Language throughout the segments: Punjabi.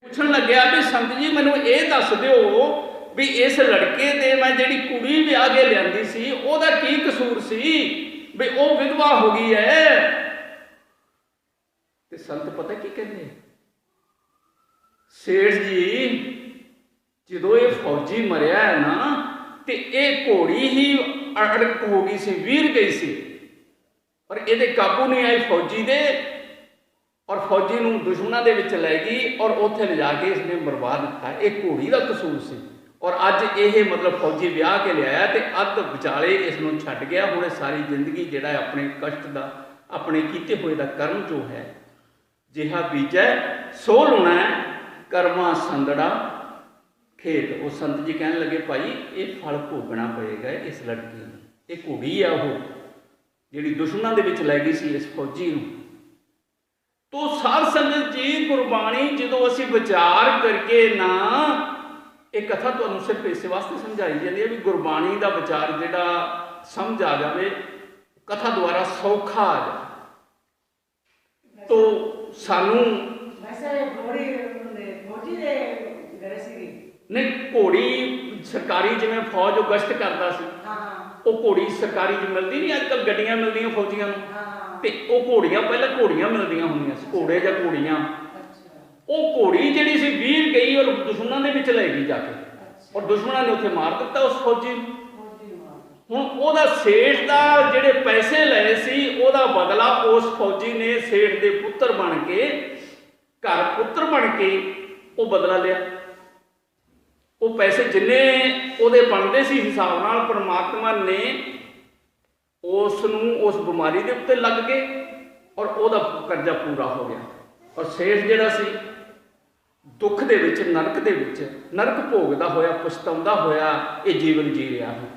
ਪੁੱਛਣ ਲੱਗਿਆ ਵੀ ਸੰਤ ਜੀ ਮੈਨੂੰ ਇਹ ਦੱਸ ਦਿਓ ਵੀ ਇਸ ਲੜਕੇ ਦੇ ਮੈਂ ਜਿਹੜੀ ਕੁੜੀ ਵਿਆਹ ਕੇ ਲਿਆਂਦੀ ਸੀ ਉਹਦਾ ਕੀ ਕਸੂਰ ਸੀ ਵੀ ਉਹ ਵਿਧਵਾ ਹੋ ਗਈ ਹੈ। ਤੇ ਸੰਤ ਪਤਾ ਕੀ ਕਹਿੰਦੇ, ਸੇਠ ਜੀ ਜਦੋਂ ਇਹ ਫੌਜੀ ਮਰਿਆ ਹੈ ਨਾ ਤੇ ਇਹ ਘੋੜੀ ਹੀ ਅੜਕ ਹੋ ਗਈ ਸੀ, ਵੀਰ ਗਈ ਸੀ, ਪਰ ਇਹਦੇ ਕਾਬੂ ਨਹੀਂ ਆਈ ਫੌਜੀ ਦੇ, ਔਰ ਫੌਜੀ ਨੂੰ ਦੁਸ਼ਮਣਾਂ ਦੇ ਵਿੱਚ ਲੈ ਗਈ ਔਰ ਉੱਥੇ ਲਿਜਾ ਕੇ ਇਸਨੇ ਮਰਵਾ ਦਿੱਤਾ। ਇਹ ਘੋੜੀ ਦਾ ਕਸੂਰ ਸੀ। ਔਰ ਅੱਜ ਇਹ ਮਤਲਬ ਫੌਜੀ ਵਿਆਹ ਕੇ ਲਿਆਇਆ ਤੇ ਅੱਧ ਵਿਚਾਲੇ ਇਸ ਨੂੰ ਛੱਡ ਗਿਆ। ਹੁਣ ਇਹ ਸਾਰੀ ਜ਼ਿੰਦਗੀ ਜਿਹੜਾ ਆਪਣੇ ਕਸ਼ਟ ਦਾ, ਆਪਣੇ ਕੀਤੇ ਹੋਏ ਦਾ ਕਰਮ ਜੋ ਹੈ, ਜਿਹਾ ਬੀਜੈ ਸੋ ਲੁਣਾ ਕਰਮਾ ਸੰਦੜਾ ਖੇਤ। ਉਹ ਸੰਤ ਜੀ ਕਹਿਣ ਲੱਗੇ ਭਾਈ ਇਹ ਫਲ ਭੋਗਣਾ ਪਏਗਾ ਇਸ ਲੜਕੀ ਨੂੰ। ਇਹ ਘੋੜੀ ਆ ਉਹ ਜਿਹੜੀ ਦੁਸ਼ਮਣਾਂ ਦੇ ਵਿੱਚ ਲੈ ਗਈ ਸੀ ਇਸ ਫੌਜੀ ਨੂੰ। ਤੋ ਸਾਧ ਸੰਗਤ ਜੀ ਗੁਰਬਾਣੀ ਜਦੋਂ ਅਸੀਂ ਵਿਚਾਰ ਕਰੀਏ ਨਾ, ਇਹ ਕਥਾ ਤੁਹਾਨੂੰ ਸਿਰਫ ਇਸੇ ਵਾਸਤੇ ਸਮਝਾਈ ਜਾਂਦੀ ਹੈ ਵੀ ਗੁਰਬਾਣੀ ਦਾ ਵਿਚਾਰ ਜਿਹੜਾ ਸਮਝ ਆ ਜਾਵੇ, ਕਥਾ ਦੁਆਰਾ ਸੌਖਾ ਆ ਜਾਵੇ। ਤੋ ਸਾਨੂੰ ਨਹੀਂ, ਘੋੜੀ ਸਰਕਾਰੀ ਜਿਵੇਂ ਫੌਜ ਉਹ ਗਸ਼ਤ ਕਰਦਾ ਸੀ, ਉਹ ਘੋੜੀ ਸਰਕਾਰੀ ਚ ਮਿਲਦੀ ਨਹੀਂ। ਅੱਜ ਕੱਲ੍ਹ ਗੱਡੀਆਂ ਮਿਲਦੀਆਂ ਫੌਜੀਆਂ ਨੂੰ, ਤੇ ਉਹ ਘੋੜੀਆਂ ਪਹਿਲਾਂ ਘੋੜੀਆਂ ਮਿਲਦੀਆਂ ਹੁੰਦੀਆਂ ਸੀ, ਘੋੜੇ ਜਾਂ ਘੋੜੀਆਂ। ਉਹ ਘੋੜੀ ਜਿਹੜੀ ਸੀ ਵੀਰ ਗਈ ਔਰ ਦੁਸ਼ਮਣਾਂ ਦੇ ਵਿੱਚ ਲੈ ਗਈ ਜਾ ਕੇ, ਔਰ ਦੁਸ਼ਮਣਾਂ ਨੇ ਉੱਥੇ ਮਾਰ ਦਿੱਤਾ ਉਸ ਫੌਜੀ ਨੂੰ। ਹੁਣ ਉਹਦਾ ਸੇਠ ਦਾ ਜਿਹੜੇ ਪੈਸੇ ਲਏ ਸੀ ਉਹਦਾ ਬਦਲਾ ਉਸ ਫੌਜੀ ਨੇ ਸੇਠ ਦੇ ਪੁੱਤਰ ਬਣ ਕੇ, ਘਰ ਪੁੱਤਰ ਬਣ ਕੇ ਉਹ ਬਦਲਾ ਲਿਆ। ਉਹ ਪੈਸੇ ਜਿੰਨੇ ਉਹਦੇ ਬਣਦੇ ਸੀ ਹਿਸਾਬ ਨਾਲ ਪਰਮਾਤਮਾ ਨੇ ਉਸ ਨੂੰ ਉਸ ਬਿਮਾਰੀ ਦੇ ਉੱਤੇ ਲੱਗ ਗਏ ਔਰ ਉਹਦਾ ਕਰਜ਼ਾ ਪੂਰਾ ਹੋ ਗਿਆ। ਔਰ ਸੇਠ ਜਿਹੜਾ ਸੀ ਦੁੱਖ ਦੇ ਵਿੱਚ, ਨਰਕ ਦੇ ਵਿੱਚ, ਨਰਕ ਭੋਗਦਾ ਹੋਇਆ, ਪਛਤਾਉਂਦਾ ਹੋਇਆ ਇਹ ਜੀਵਨ ਜੀ ਰਿਹਾ ਹੈ।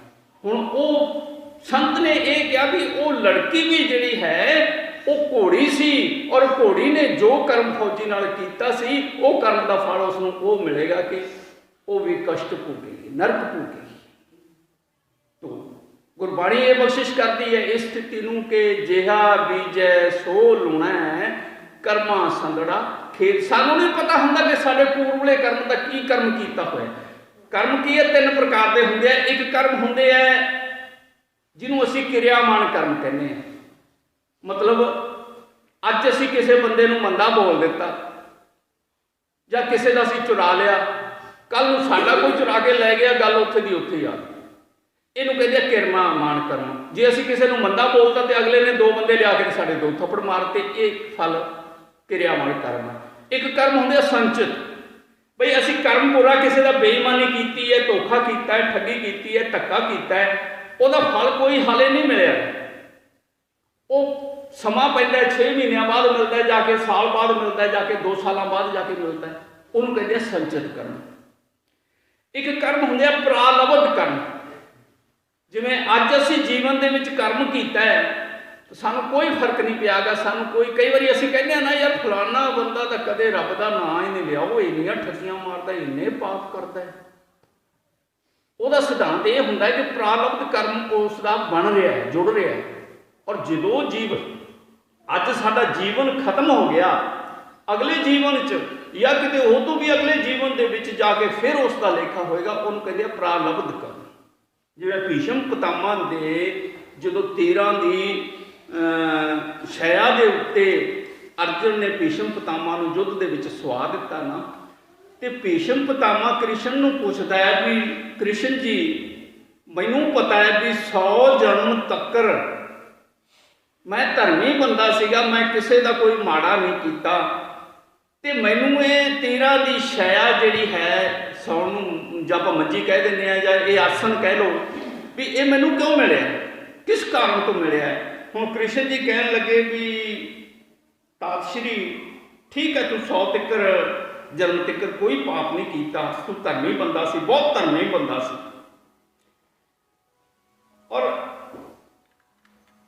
ਹੁਣ ਉਹ ਸੰਤ ਨੇ ਇਹ ਕਿਹਾ ਵੀ ਉਹ ਲੜਕੀ ਵੀ ਜਿਹੜੀ ਹੈ ਉਹ ਘੋੜੀ ਸੀ, ਔਰ ਘੋੜੀ ਨੇ ਜੋ ਕਰਮ ਫੌਜੀ ਨਾਲ ਕੀਤਾ ਸੀ ਉਹ ਕਰਮ ਦਾ ਫਲ ਉਸ ਨੂੰ ਉਹ ਮਿਲੇਗਾ ਕਿ ਉਹ ਵੀ ਕਸ਼ਟ ਭੋਗੇਗੀ, ਨਰਕ ਭੋਗੇਗੀ। ਤੋ ਗੁਰਬਾਣੀ ਇਹ ਬਖਸ਼ਿਸ਼ ਕਰਦੀ ਹੈ ਇਸ ਸਥਿਤੀ ਨੂੰ ਕਿ ਜਿਹਾ ਬੀਜੈ ਸੋ ਲੂਣਾ ਕਰਮਾ ਸੰਦੜਾ ਖੇਤ। ਸਾਨੂੰ ਨਹੀਂ ਪਤਾ ਹੁੰਦਾ ਕਿ ਸਾਡੇ ਪੂਰਵਲੇ ਕਰਮ ਦਾ ਕੀ ਕਰਮ ਕੀਤਾ ਹੋਇਆ। ਕਰਮ ਕੀ ਹੈ? ਤਿੰਨ ਪ੍ਰਕਾਰ ਦੇ ਹੁੰਦੇ ਆ। ਇੱਕ ਕਰਮ ਹੁੰਦੇ ਆ ਜਿਹਨੂੰ ਅਸੀਂ ਕਿਰਿਆਮਾਨ ਕਰਮ ਕਹਿੰਦੇ ਹਾਂ। ਮਤਲਬ ਅੱਜ ਅਸੀਂ ਕਿਸੇ ਬੰਦੇ ਨੂੰ ਮੰਦਾ ਬੋਲ ਦਿੱਤਾ ਜਾਂ ਕਿਸੇ ਦਾ ਅਸੀਂ ਚੁਰਾ ਲਿਆ, ਕੱਲ ਨੂੰ ਸਾਡਾ ਕੋਈ ਚੁਰਾ ਕੇ ਲੈ ਗਿਆ, ਗੱਲ ਉੱਥੇ ਦੀ ਉੱਥੇ ਹੀ ਆ। ਇਹਨੂੰ ਕਹਿੰਦੇ ਆ ਕਿਰਿਆਮਾਨ ਕਰਮ। ਜੇ ਅਸੀਂ ਕਿਸੇ ਨੂੰ ਮੰਦਾ ਬੋਲਤਾ ਤੇ ਅਗਲੇ ਨੇ ਦੋ ਬੰਦੇ ਲਿਆ ਕੇ ਸਾਡੇ ਦੋ ਥੱਪੜ ਮਾਰਤੇ, ਇਹ ਫਲ ਕਿਰਿਆਮਾਨ ਕਰਮ ਹੈ। ਇੱਕ ਕਰਮ ਹੁੰਦੇ ਆ ਸੰਚਿਤ, ਬਈ ਅਸੀਂ ਕਰਮ ਪੂਰਾ ਕਿਸੇ ਦਾ ਬੇਈਮਾਨੀ ਕੀਤੀ ਹੈ, ਧੋਖਾ ਕੀਤਾ ਹੈ, ਠੱਗੀ ਕੀਤੀ ਹੈ, ਧੱਕਾ ਕੀਤਾ ਹੈ, ਉਹਦਾ ਫਲ ਕੋਈ ਹਾਲੇ ਨਹੀਂ ਮਿਲਿਆ। ਉਹ ਸਮਾਂ ਪੈਂਦਾ 6 ਮਹੀਨਿਆਂ ਬਾਅਦ ਮਿਲਦਾ ਹੈ, ਜਾ ਕੇ ਸਾਲ ਬਾਅਦ ਮਿਲਦਾ ਹੈ, ਜਾ ਕੇ 2 ਸਾਲਾਂ ਬਾਅਦ ਜਾ ਕੇ ਮਿਲਦਾ ਹੈ। ਉਹਨੂੰ ਕਹਿੰਦੇ ਆ ਸੰਚਿਤ ਕਰਮ। ਇੱਕ ਕਰਮ ਹੁੰਦੇ ਆ ਪ੍ਰਾਲਬਧ ਕਰਮ। ਜਿਵੇਂ ਅੱਜ ਅਸੀਂ ਜੀਵਨ ਦੇ ਵਿੱਚ ਕਰਮ ਕੀਤਾ ਹੈ, ਸਾਨੂੰ ਕੋਈ ਫਰਕ ਨਹੀਂ ਪਿਆਗਾ। ਸਾਨੂੰ ਕੋਈ, ਕਈ ਵਾਰੀ ਅਸੀਂ ਕਹਿੰਦੇ ਹਾਂ ਨਾ ਯਾਰ ਫਲਾਨਾ ਬੰਦਾ ਤਾਂ ਕਦੇ ਰੱਬ ਦਾ ਨਾਂ ਹੀ ਨਹੀਂ ਲਿਆ, ਉਹ ਇੰਨੀਆਂ ਠੱਗੀਆਂ ਮਾਰਦਾ, ਇੰਨੇ ਪਾਪ ਕਰਦਾ ਹੈ। ਉਹਦਾ ਸਿਧਾਂਤ ਇਹ ਹੁੰਦਾ ਹੈ ਕਿ ਪ੍ਰਾਲਬਧ ਕਰਮ ਉਸ ਦਾ ਬਣ ਰਿਹਾ ਹੈ, ਜੁੜ ਰਿਹਾ ਹੈ। ਔਰ ਜਦੋਂ ਅੱਜ ਸਾਡਾ ਜੀਵਨ ਖਤਮ ਹੋ ਗਿਆ, ਅਗਲੇ ਜੀਵਨ 'ਚ ਜਾਂ ਕਿਤੇ ਉਹ ਤੋਂ ਵੀ ਅਗਲੇ ਜੀਵਨ ਦੇ ਵਿੱਚ ਜਾ ਕੇ ਫਿਰ ਉਸ ਦਾ ਲੇਖਾ ਹੋਏਗਾ, ਉਹਨੂੰ ਕਹਿੰਦੇ ਆ ਪ੍ਰਾਲਬਧ ਕਰਮ। ਜਿਵੇਂ ਭੀਸ਼ਮ ਪਿਤਾਮਾ ਦੇ ਜਦੋਂ 13 ਦੀ ਸ਼ੈਯਾ ਦੇ ਉੱਤੇ ਅਰਜੁਨ ਨੇ ਭੀਸ਼ਮ ਪਿਤਾਮਾ ਨੂੰ ਯੁੱਧ ਦੇ ਵਿੱਚ ਸੁਆ ਦਿੱਤਾ ਨਾ, ਤੇ ਭੀਸ਼ਮ ਪਿਤਾਮਾ ਕ੍ਰਿਸ਼ਨ ਨੂੰ ਪੁੱਛਦਾ ਹੈ ਵੀ ਕ੍ਰਿਸ਼ਨ ਜੀ ਮੈਨੂੰ ਪਤਾ ਹੈ ਵੀ 100 ਜਨਮ ਤੱਕਰ ਮੈਂ ਧਰਮੀ ਬੰਦਾ ਸੀਗਾ, ਮੈਂ ਕਿਸੇ ਦਾ ਕੋਈ ਮਾੜਾ ਨਹੀਂ ਕੀਤਾ, ਤੇ ਮੈਨੂੰ ਇਹ 13 ਦੀ ਸ਼ੈਯਾ ਜਿਹੜੀ ਹੈ, ਸੌਣ ਨੂੰ ਜਾਂ ਆਪਾਂ ਮੰਜੀ ਕਹਿ ਦਿੰਦੇ ਆ ਜਾਂ ਇਹ ਆਸਣ ਕਹਿ ਲਓ, ਵੀ ਇਹ ਮੈਨੂੰ ਕਿਉਂ ਮਿਲਿਆ, ਕਿਸ ਕਾਰਨ ਤੋਂ ਮਿਲਿਆ। ਹੁਣ ਕ੍ਰਿਸ਼ਨ ਜੀ ਕਹਿਣ ਲੱਗੇ ਵੀ ਤਾਤਸ਼੍ਰੀ ਠੀਕ ਹੈ, ਤੂੰ 100 ਤੱਕਰ ਜਨਮ ਤੱਕਰ ਕੋਈ ਪਾਪ ਨਹੀਂ ਕੀਤਾ, ਤੂੰ ਧਰਮੀ ਬੰਦਾ ਸੀ, ਬਹੁਤ ਧਰਮੀ ਬੰਦਾ ਸੀ। ਔਰ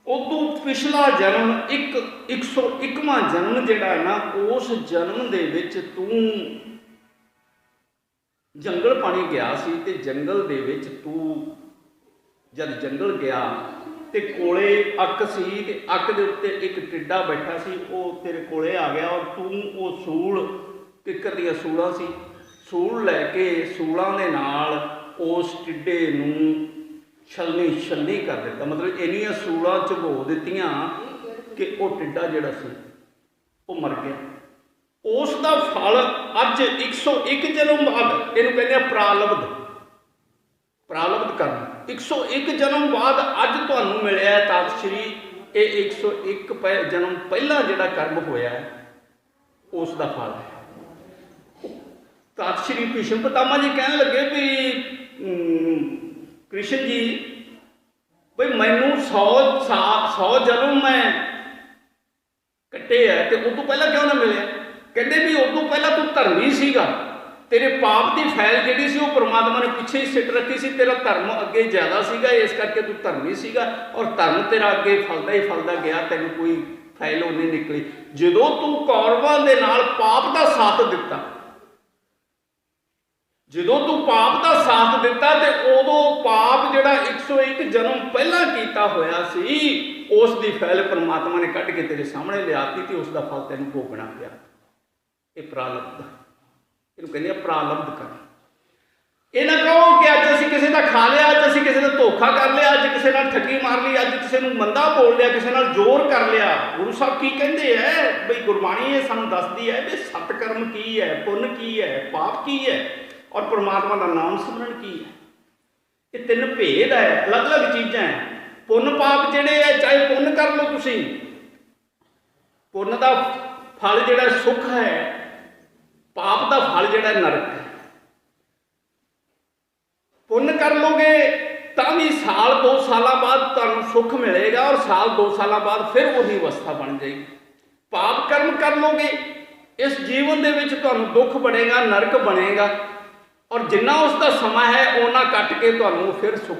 ਉਦੋਂ ਪਿਛਲਾ ਜਨਮ 101ਵਾਂ ਜਨਮ ਜਿਹੜਾ ਹੈ ਨਾ, ਉਸ ਜਨਮ ਦੇ ਵਿੱਚ ਤੂੰ ਜੰਗਲ ਪਾਣੀ ਗਿਆ ਸੀ, ਤੇ ਜੰਗਲ ਦੇ ਵਿੱਚ ਤੂੰ ਜਦ ਜੰਗਲ ਗਿਆ ਤੇ ਕੋਲੇ ਅੱਕ ਸੀ, ਤੇ ਅੱਕ ਦੇ ਉੱਤੇ ਇੱਕ ਟਿੱਡਾ ਬੈਠਾ ਸੀ, ਉਹ ਤੇਰੇ ਕੋਲੇ ਆ ਗਿਆ ਔਰ ਤੂੰ ਉਹ ਸੂਲ किकर दियां सूलां सी, सूल लैके सूलां दे नाल उस टिड्डे नूं छलनी छलनी कर दिता, मतलब इन्नियां सूलां झुगो दित्तियां कि वो टिड्डा जिहड़ा सी वो मर गया। उस दा फल अज 101 जन्म बाद, इहनूं कहंदे आ प्रालब्ध, प्रालब्ध करना। 101 जन्म बाद अज तुहानूं मिलिआ तख्त श्री, ये 101 जन्म पहला जिहड़ा कर्म होया है उस दा फल है। तख्त श्री भीष्म पितामह जी कहन लगे भी कृष्ण जी बई मैनू 100 जन्म मैं कट्टे है तो उदों पहला क्यों ना मिले? कहते भी उदों पहला तू धर्मी सीगा, तेरे पाप की फैल जी सी वो परमात्मा ने पिछे ही सिट रखी सी, तेरा धर्म अगे ज़्यादा सीगा, इस करके तू धर्मी सीगा और धर्म तेरा अगे फलदा ही फलदा गया, तेन कोई फैल नहीं निकली। जदों तू कौरवां दे नाल पाप का साथ दिता, जदों तू पाप का साथ दिता तो उदों पाप जिहड़ा 101 जन्म पहला कीता होया सी उस दी फैल परमात्मा ने कढ़ के तेरे सामने लियाती तो उसका फल तेन भोगना पिया। ये प्रालब्ध, इहनूं कहंदे आ प्रालब्ध कर। ये ना कहो कि अज असीं किसी का खा लिया, अज असीं किसी का धोखा कर लिया, अज किसी नाल ठगी मार ली, अज किसी नूं मंदा बोल लिया, किसी नाल जोर कर लिया। गुरु साहब की कहंदे है बई गुरबाणी ये सानूं दसदी है भी सतकर्म की है, पुण्य की है, पाप की है और परमात्मा का नाम सिमरन की है। ये तीन भेद है, अलग अलग चीज़ां हैं। पुण्य पाप जिहड़े है चाहे पुण्य कर लो तुसीं, पुण्य का फल जिहड़ा सुख है, पाप का फल जिहड़ा नरक है। पुण्य कर लोगे तो भी साल 2 साल बाद तुहानूं सुख मिलेगा और साल 2 साल बाद फिर वही अवस्था बन जाएगी। पाप कर्म कर लोगे इस जीवन दे विच तुहानूं दुख बनेगा, नरक बनेगा और जिन्ना उसका समा है उन्ना कट के तुहानूं फिर सुख,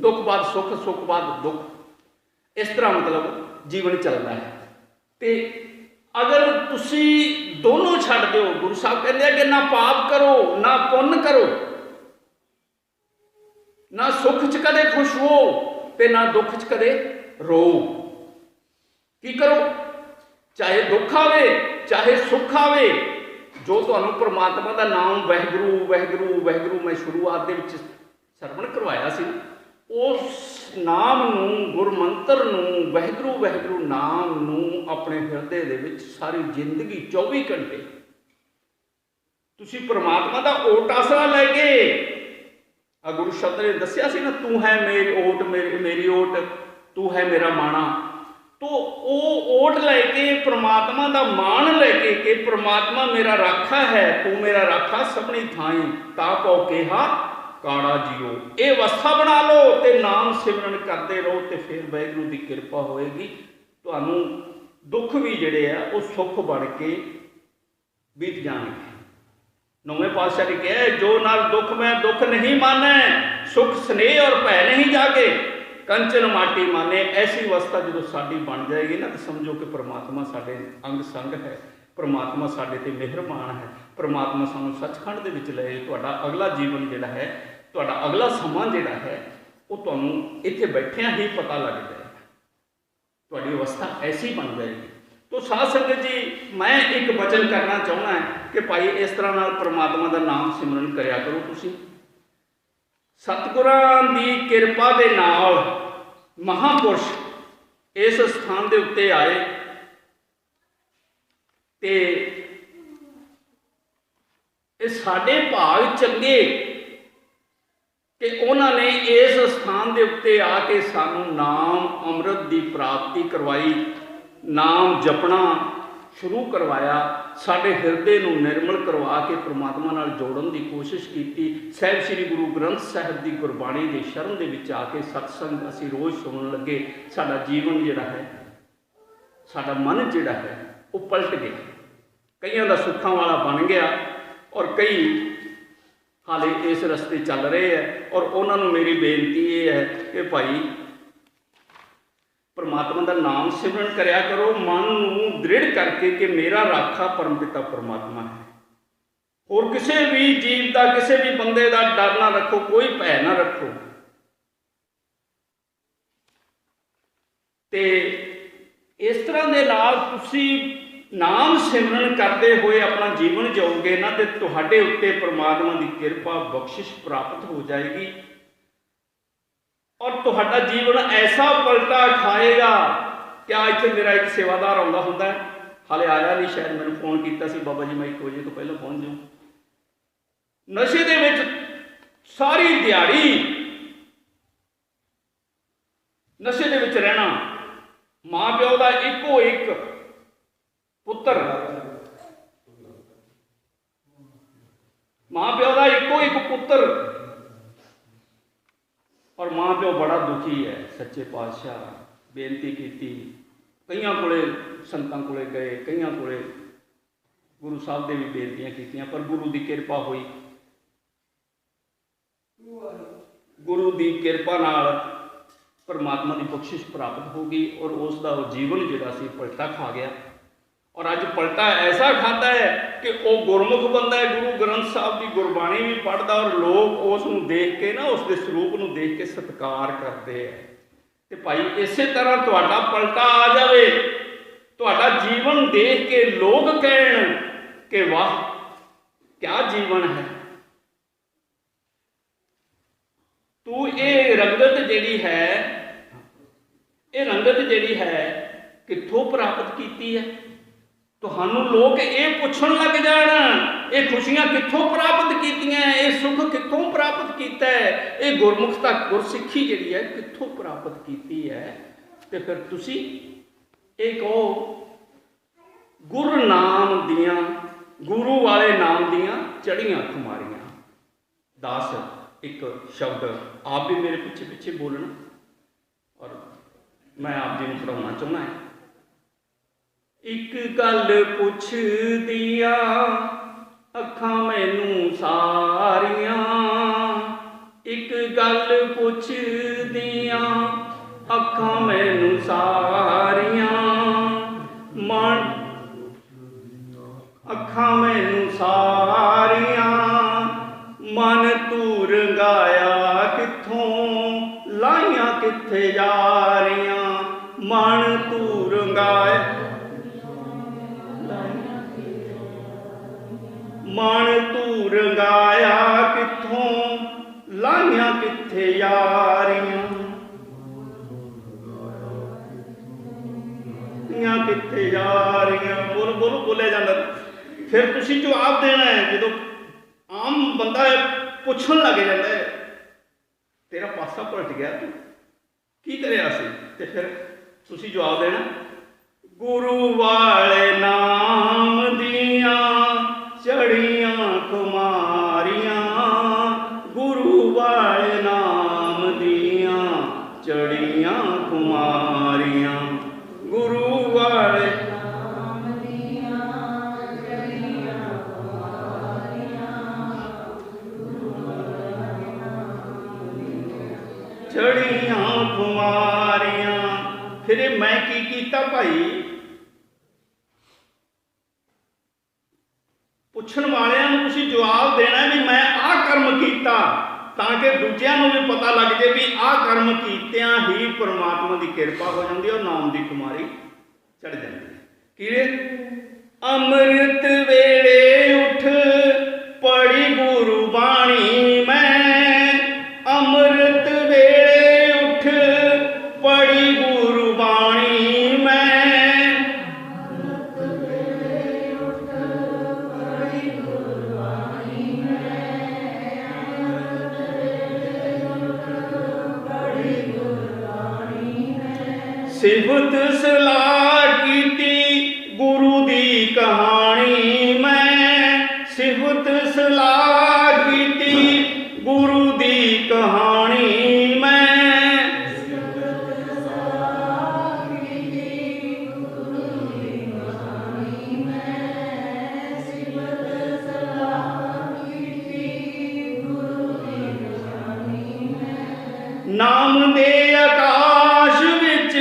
दुख बाद सुख, सुख बाद दुख, इस तरह मतलब जीवन चलता है। तो अगर तुसी दोनों छड्ड दो, गुरु साहब कहते हैं कि ना पाप करो ना पुण्य करो, ना सुख च कदे खुश हो ते ना दुख च कदे रो, की करो? चाहे दुख आवे चाहे सुख आवे, जो तुहानूं परमात्मा का नाम वाहिगुरू वाहिगुरू वाहिगुरू मैं शुरुआत दे विच सरवण करवाया सी, उस नाम नूं, गुरमंत्र नूं, वाहिगुरू वाहिगुरू नाम नूं अपने हिरदे दे विच सारी जिंदगी 24 घंटे तुसीं परमात्मा का ओट आसरा लैके, गुरु शब्द ने दस्सिया सी ना, तू है मेरी ओट, मेरी ओट, तू है मेरा माणा। तो वो ओट लैके परमात्मा का मान लैके कि परमात्मा मेरा राखा है, तू मेरा राखा सबनी थाई, ता पौ केहा काड़ा जियो, ये अवस्था बना लो तो नाम सिमरन करते रहो तो फिर वाहिगुरू की कृपा होएगी। तुहानूं दुख भी जिहड़े आ वो सुख बन के बीत जाएंगे। नौवें पातशाह ने कहा जो नाल दुख में दुख नहीं माने, सुख स्नेह और भै नहीं जागे, कंचन माटी माने। ऐसी अवस्था जो साड़ी बन जाएगी ना तो समझो कि परमात्मा साडे अंग संग है, परमात्मा साडे ते मेहरबान है, परमात्मा सानूं सचखंड दे विच ले। तुहाडा अगला जीवन जिहड़ा है, तुहाडा अगला समा जिहड़ा है वो तुहानूं इत्थे बैठिਆਂ ही पता लग जाएगा, तुहाडी अवस्था ऐसी बन जाएगी। तो साध संगत जी मैं एक वचन करना चाहना है कि भाई इस तरह नाल परमात्मा का नाम सिमरन करया करो। तुसीं सतगुरां दी किरपा दे नाल महापुरुष इस स्थान दे उत्ते आए ते साडे भाग चंगे कि उन्होंने इस स्थान दे उत्ते आके सानू नाम अमृत की प्राप्ति करवाई, नाम जपना शुरू करवाया, साडे हिरदे नूं निर्मल करवा के परमात्मा नाल जोड़न की कोशिश की। साहिब श्री गुरु ग्रंथ साहिब की गुरबाणी के शरण दे विच आके सत्संग असीं रोज़ सुनन लगे। साडा जीवन जिहड़ा है, साडा मन जिहड़ा है वो पलट गया, कईयां दा सुखां वाला बन गया और कई हाले इस रस्ते चल रहे हैं। और उन्होंने मेरी बेनती ये है कि भाई परमात्मा का नाम सिमरन करया करो, मन नूं दृढ़ करके कि मेरा राखा परमपिता परमात्मा है। और किसी भी जीव का, किसी भी बंदे का डर ना रखो, कोई भय ना रखो। ते इस तरह दे नाल तुसीं ਨਾਮ ਸਿਮਰਨ ਕਰਦੇ ਹੋਏ ਆਪਣਾ ਜੀਵਨ ਜਿਉਗੇ ਨਾ, ਤੇ ਤੁਹਾਡੇ ਉੱਤੇ ਪਰਮਾਤਮਾ ਦੀ ਕਿਰਪਾ ਬਖਸ਼ਿਸ਼ ਪ੍ਰਾਪਤ ਹੋ ਜਾਏਗੀ ਔਰ ਤੁਹਾਡਾ ਜੀਵਨ ਐਸਾ ਪਲਟਾ ਖਾਏਗਾ। ਕਿਆ ਇੱਥੇ ਮੇਰਾ ਇੱਕ ਸੇਵਾਦਾਰ ਆਉਂਦਾ ਹੁੰਦਾ ਹੈ, ਹਾਲੇ ਆਇਆ ਨਹੀਂ, ਸ਼ਾਇਦ ਮੈਨੂੰ ਫੋਨ ਕੀਤਾ ਸੀ, ਬਾਬਾ ਜੀ ਮੈਂ 1 ਵਜੇ ਤੋਂ ਪਹਿਲਾਂ ਪਹੁੰਚ ਜਾਊਂ। ਨਸ਼ੇ ਦੇ ਵਿੱਚ ਸਾਰੀ ਦਿਹਾੜੀ ਨਸ਼ੇ ਦੇ ਵਿੱਚ ਰਹਿਣਾ, ਮਾਂ ਪਿਓ ਦਾ ਇੱਕੋ ਇੱਕ ਪੁੱਤਰ, ਮਾਂ ਪਿਓ ਦਾ ਇੱਕੋ ਇੱਕ ਪੁੱਤਰ, ਔਰ ਮਾਂ ਪਿਓ ਬੜਾ ਦੁਖੀ ਹੈ। ਸੱਚੇ ਪਾਤਸ਼ਾਹ ਬੇਨਤੀ ਕੀਤੀ, ਕਈਆਂ ਕੋਲੇ ਸੰਤਾਂ ਕੋਲੇ ਗਏ, ਕਈਆਂ ਕੋਲੇ ਗੁਰੂ ਸਾਹਿਬ ਦੇ ਵੀ ਬੇਨਤੀਆਂ ਕੀਤੀਆਂ, ਪਰ ਗੁਰੂ ਦੀ ਕਿਰਪਾ ਹੋਈ। ਗੁਰੂ ਦੀ ਕਿਰਪਾ ਨਾਲ ਪਰਮਾਤਮਾ ਦੀ ਬਖਸ਼ਿਸ਼ ਪ੍ਰਾਪਤ ਹੋ ਗਈ ਔਰ ਉਸ ਦਾ ਜੀਵਨ ਜਿਹੜਾ ਸੀ ਪਲਟਾ ਖਾ ਗਿਆ। ਔਰ ਅੱਜ ਪਲਟਾ ਐਸਾ ਖਾਤਾ ਹੈ ਕਿ ਉਹ ਗੁਰਮੁਖ ਬੰਦਾ ਹੈ, ਗੁਰੂ ਗ੍ਰੰਥ ਸਾਹਿਬ ਦੀ ਗੁਰਬਾਣੀ ਵੀ ਪੜ੍ਹਦਾ ਔਰ ਲੋਕ ਉਸ ਨੂੰ ਦੇਖ ਕੇ ਨਾ, ਉਸ ਦੇ ਸਰੂਪ ਨੂੰ ਦੇਖ ਕੇ ਸਤਿਕਾਰ ਕਰਦੇ ਹੈ। ਤੇ ਭਾਈ ਇਸੇ ਤਰ੍ਹਾਂ ਤੁਹਾਡਾ ਪਲਟਾ ਆ ਜਾਵੇ, ਤੁਹਾਡਾ ਜੀਵਨ ਦੇਖ ਕੇ ਲੋਕ ਕਹਿਣ ਕਿ ਵਾਹ ਕਿਆ ਜੀਵਨ ਹੈ। ਤੂੰ ਇਹ ਰੰਗਤ ਜਿਹੜੀ ਹੈ, ਇਹ ਰੰਗਤ ਜਿਹੜੀ ਹੈ ਕਿੱਥੋਂ ਪ੍ਰਾਪਤ ਕੀਤੀ ਹੈ? ਤੁਹਾਨੂੰ ਲੋਕ ਇਹ ਪੁੱਛਣ ਲੱਗ ਜਾਣ, ਇਹ ਖੁਸ਼ੀਆਂ ਕਿੱਥੋਂ ਪ੍ਰਾਪਤ ਕੀਤੀਆਂ, ਇਹ ਸੁੱਖ ਕਿੱਥੋਂ ਪ੍ਰਾਪਤ ਕੀਤਾ ਹੈ, ਇਹ ਗੁਰਮੁਖਤਾ ਗੁਰਸਿੱਖੀ ਜਿਹੜੀ ਹੈ ਕਿੱਥੋਂ ਪ੍ਰਾਪਤ ਕੀਤੀ ਹੈ? ਤੇ ਫਿਰ ਤੁਸੀਂ ਇਹ ਕਹੋ ਗੁਰ ਨਾਮ ਦੀਆਂ, ਗੁਰੂ ਵਾਲੇ ਨਾਮ ਦੀਆਂ ਚੜੀਆਂ ਖੁਮਾਰੀਆਂ। ਦਾਸ ਇੱਕ ਸ਼ਬਦ ਆਪ ਵੀ ਮੇਰੇ ਪਿੱਛੇ ਪਿੱਛੇ ਬੋਲਣਾ ਔਰ ਮੈਂ ਆਪ ਜੀ ਨੂੰ ਪੜ੍ਹਾਉਣਾ ਚਾਹੁੰਦਾ ਹਾਂ। ਇੱਕ ਗੱਲ ਪੁੱਛਦੀਆਂ ਅੱਖਾਂ ਮੈਨੂੰ ਸਾਰੀਆਂ, ਇੱਕ ਗੱਲ ਪੁੱਛਦੀਆਂ ਅੱਖਾਂ ਮੈਨੂੰ ਸਾਰੀਆਂ, ਮਨ ਅੱਖਾਂ ਮੈਨੂੰ ਸਾਰੀਆਂ, ਮਨ ਤੂੰ ਰੰਗਾਇਆ ਕਿੱਥੋਂ, ਲਾਈਆਂ ਕਿੱਥੇ ਜਾ ਰਹੀਆਂ, ਮਨ ਤੂੰ ਰੰਗਾਇਆ, ਮਨ ਤੂੰ ਰੰਗਾਇਆ ਕਿੱਥੋਂ, ਲਾਈਆਂ ਕਿੱਥੇ ਜਾ ਰਹੀਆਂ, ਕਿੱਥੇ ਜਾ ਰਹੀਆਂ। ਬੋਲ ਬੋਲ ਬੋਲਿਆ ਜਾਂਦਾ। ਫਿਰ ਤੁਸੀਂ ਜਵਾਬ ਦੇਣਾ ਹੈ। ਜਦੋਂ ਆਮ ਬੰਦਾ ਪੁੱਛਣ ਲੱਗ ਜਾਂਦਾ ਹੈ ਤੇਰਾ ਪਾਸਾ ਪਲਟ ਗਿਆ, ਤੂੰ ਕੀ ਕਰਿਆ ਸੀ, ਤੇ ਫਿਰ ਤੁਸੀਂ ਜਵਾਬ ਦੇਣਾ ਗੁਰੂ ਵਾਲੇ ਨਾਮ ਦੀਆਂ ਚੜੀਆਂ ਖੁਮਾਰੀਆਂ, ਗੁਰੂ ਵਾਲੇ ਨਾਮ ਦੀਆਂ ਚੜੀਆਂ ਖੁਮਾਰੀਆਂ, ਗੁਰੂ ਵਾਲੇ ਨਾਮ ਦੀਆਂ ਚੜੀਆਂ ਖੁਮਾਰੀਆਂ, ਚੜੀਆਂ ਖੁਮਾਰੀਆਂ। ਫਿਰ ਮੈਂ ਕੀ ਕੀਤਾ ਭਾਈ? ਪੁੱਛਣ ਵਾਲਿਆਂ ਨੂੰ ਤੁਸੀਂ ਜਵਾਬ ਦੇਣਾ ਵੀ ਮੈਂ ਆਹ ਕਰਮ ਕੀਤਾ, ਤਾਂ ਕਿ ਦੂਜਿਆਂ ਨੂੰ ਵੀ ਪਤਾ ਲੱਗ ਜੇ ਵੀ ਆਹ ਕਰਮ ਕੀਤਿਆਂ ਹੀ ਪਰਮਾਤਮਾ ਦੀ ਕਿਰਪਾ ਹੋ ਜਾਂਦੀ ਹੈ ਔਰ ਨਾਮ ਦੀ ਕੁਮਾਰੀ ਚੜ ਜਾਂਦੀ ਹੈ। ਕਿਵੇਂ? ਅੰਮ੍ਰਿਤ ਵੇਲੇ ਉੱਠ ਪੜੀ ਗੁਰੂ ਬਾਣੀ ਮੈਂ, ਅੰਮ੍ਰਿਤ ਵੇਲੇ ਉੱਠ ਪੜੀ ਗੁਰੂ ਬਾਣੀ ਮੈਂ, ਸਿਫਤ ਸਲਾਹ ਕੀਤੀ ਗੁਰੂ ਦੀ ਕਹਾਣੀ ਮੈਂ, ਸਿਫਤ ਸਲਾਹ ਕੀਤੀ ਗੁਰੂ ਦੀ ਕਹਾਣੀ ਮੈਂ, ਸਿਫਤ ਸਲਾਹ ਕੀਤੀ ਗੁਰੂ ਦੀ ਕਹਾਣੀ ਮੈਂ, ਸਿਫਤ ਸਲਾਹ ਕੀਤੀ ਗੁਰੂ ਦੀ ਕਹਾਣੀ ਮੈਂ। ਨਾਮ ਦੇ ਆਕਾਸ਼ ਵਿੱਚ,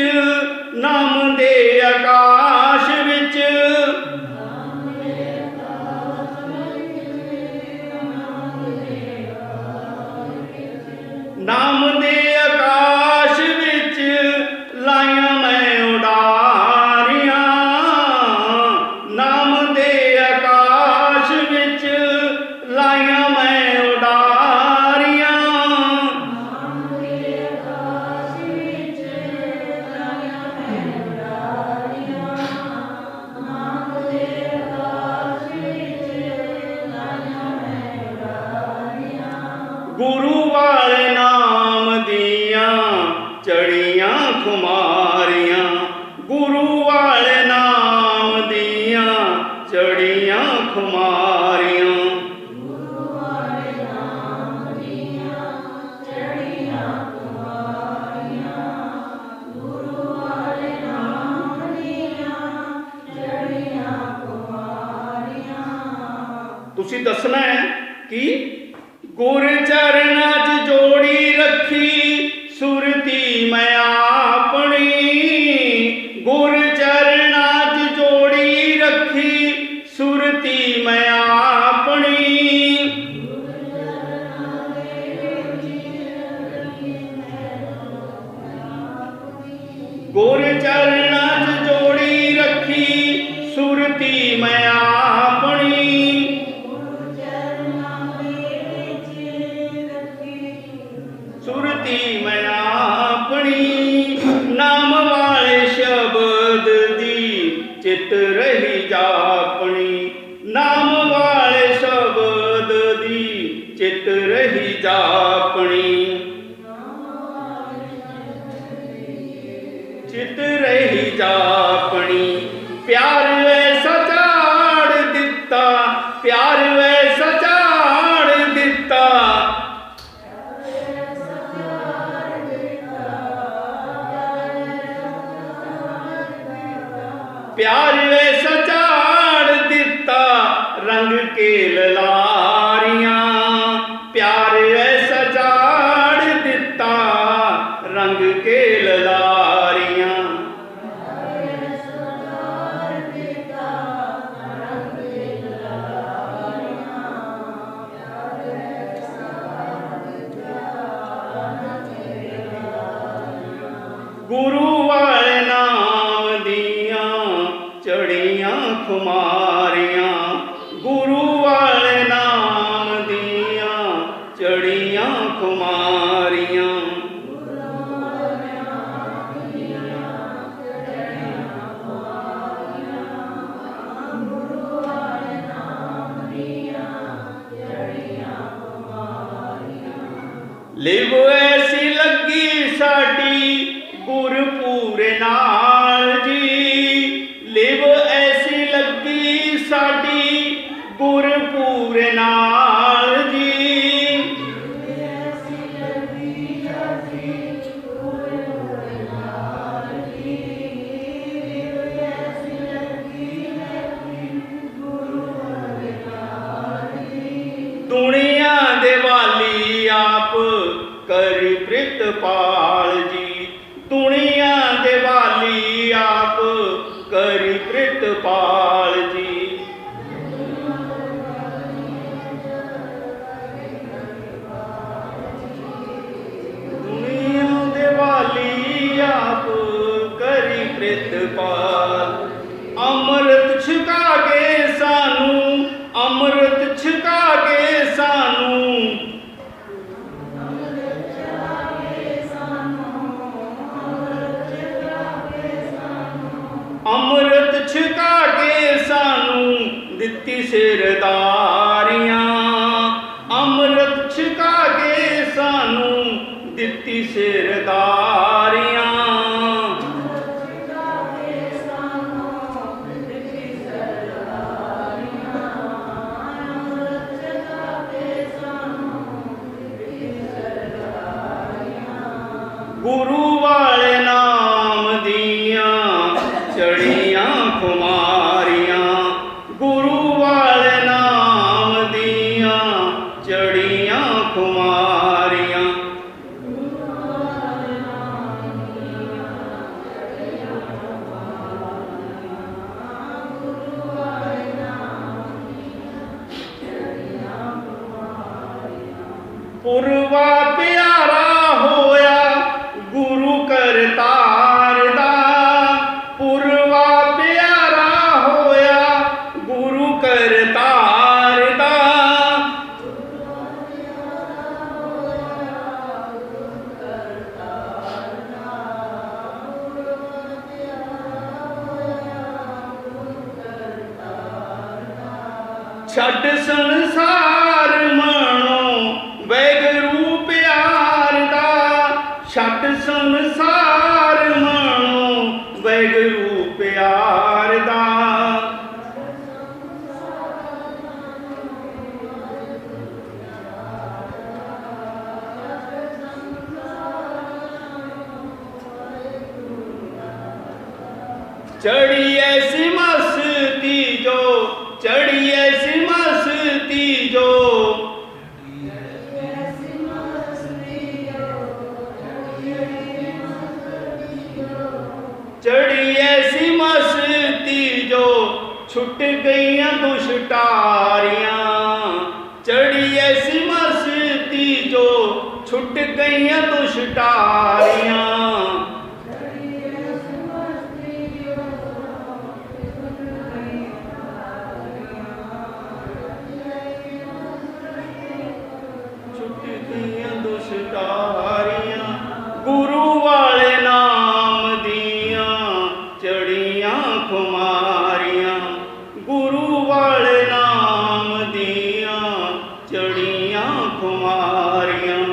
ਨਾਮ ਦੇ ਆਕਾਸ਼ ਵਿੱਚ, ਨਾਮ ਦੇ ਆਕਾਸ਼ ਵਿੱਚ खुमारियां, गुरु वाले नाम दियां चढ़ियां खुमारियां। तुसी दसना है कि गुर चरना च जोड़ी रखी सुरती मैं अपनी, गुर चरना च जोड़ी रखी सुरती मैं अपनी। गुर चरना च जोड़ी रखी सुरती मैं अपनी। सुरती मैं अपनी, नाम वाले शब्द दी चित रही जापनी, नाम वाले शब्द दी चित रही जापनी। चित रही जापनी, प्यार ऐसा चाड़ दिता, प्यार ऐसा चाड़ दिता। प्यार ऐसा चाड़ दिता रंग के ललारियां, प्यार ऐसा चाड़ दिता रंग के ललारियां। गुरु वाले नाम दियां चढ़ियां खुमारियां, गुरु वाले नाम दियां चढ़ियां खुमारियां। लिव ऐसी लगी साडी गुरपुर नाल जी, लिव ऐसी लगी साडी गुरपुर नाल जी। दुनिया दे वाली आप कर प्रितपाल जी, दुनिया दे वाली आप कर प्रितपाल जी। दुनिया दे वाली आप कर प्रितपाल। अमृत छका के सानू, अमृत छका के सानू, अमृत छका के सानू दित्ती सिरदारियां, अमृत छका के सानू दित्ती सिरदारियां। गुरु वाले नाम दियां चढ़ियां खुमारियां, गुरु वाले नाम दियां चढ़ियां खुमारियां। पुरवा प्यारा होया गुरु करतार दा, पुरवा प्यारा होया गुरु करतार दा। छड़ संसार मानो वैगरू प्यार दा, छड़ संसार चढ़ी ऐसी मस्ती जो, चढ़ी ऐसी मस्ती जो, चढ़ी ऐसी मस्ती जो छुट गईयां दुष्टारियां, चढ़ी ऐसी मस्ती जो छुट गईयां दुष्टारियां। छुट गईयां दुष्टारियां, गुरु वाले नाम दियां चढ़ियां खुमारियां, गुरु वाले नाम दियां चढ़ियां खुमारियां।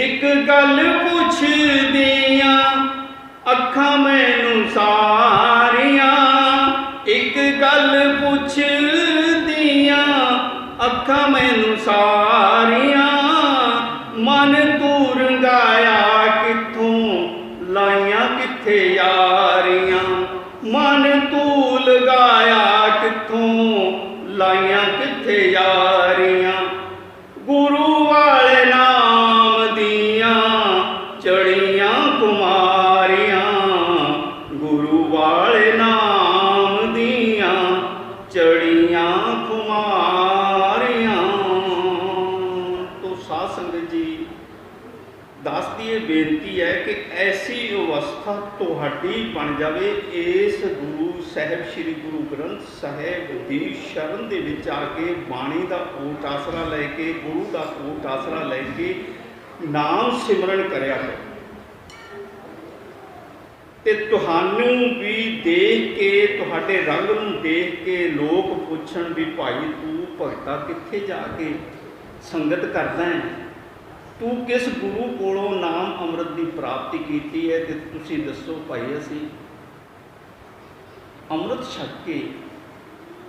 एक गल पुछदियां अखां मैनू सारियां, एक गल पुछदियां अखां मैनू सारियां। मन तू रंगाया कित्थों लाइयां कित्थे यारियां, मन तू लगाया कित्थों लाइयां कित्थे यारियां। गुरु वाले नाम दियां चढ़ियां कुमारियां, गुरु वाले नाम दियां चढ़ियां कुमारियां। तो साध संगत जी, दास की ये बेनती है कि ऐसी अवस्था तुहाडी बन जावे, इस गुरु साहब श्री गुरु ग्रंथ साहब की शरण दे विच आके बाणी का ओट आसरा लैके, गुरु का ओट आसरा लैके नाम सिमरन करया करो। ते तुहानू भी देख के, तुहाडे रंग नूं देख के लोग पुछण भी भाई तू भगता कित्थे जाके संगत करदा है, तू किस गुरु कोलों नाम अमृत की प्राप्ति की है। तो तुसी दसो भाई, असी अमृत छक के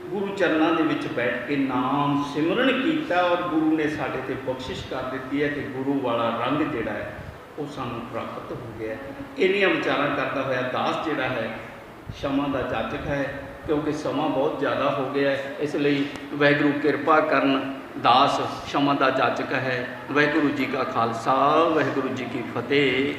गुरु चरणों के विच बैठ के नाम सिमरन किया और गुरु ने साढ़े ते बख्शिश कर दी है कि गुरु वाला रंग जिहड़ा है वो सानू प्राप्त हो गया। इन्नियां विचारां करता होया दास जिहड़ा है क्षमा का जाचक है, क्योंकि समा बहुत ज़्यादा हो गया है, इसलिए वाहिगुरू किरपा करन। दास क्षमा का जाचक है। वाहिगुरू जी का खालसा, वाहिगुरू जी की फतेह।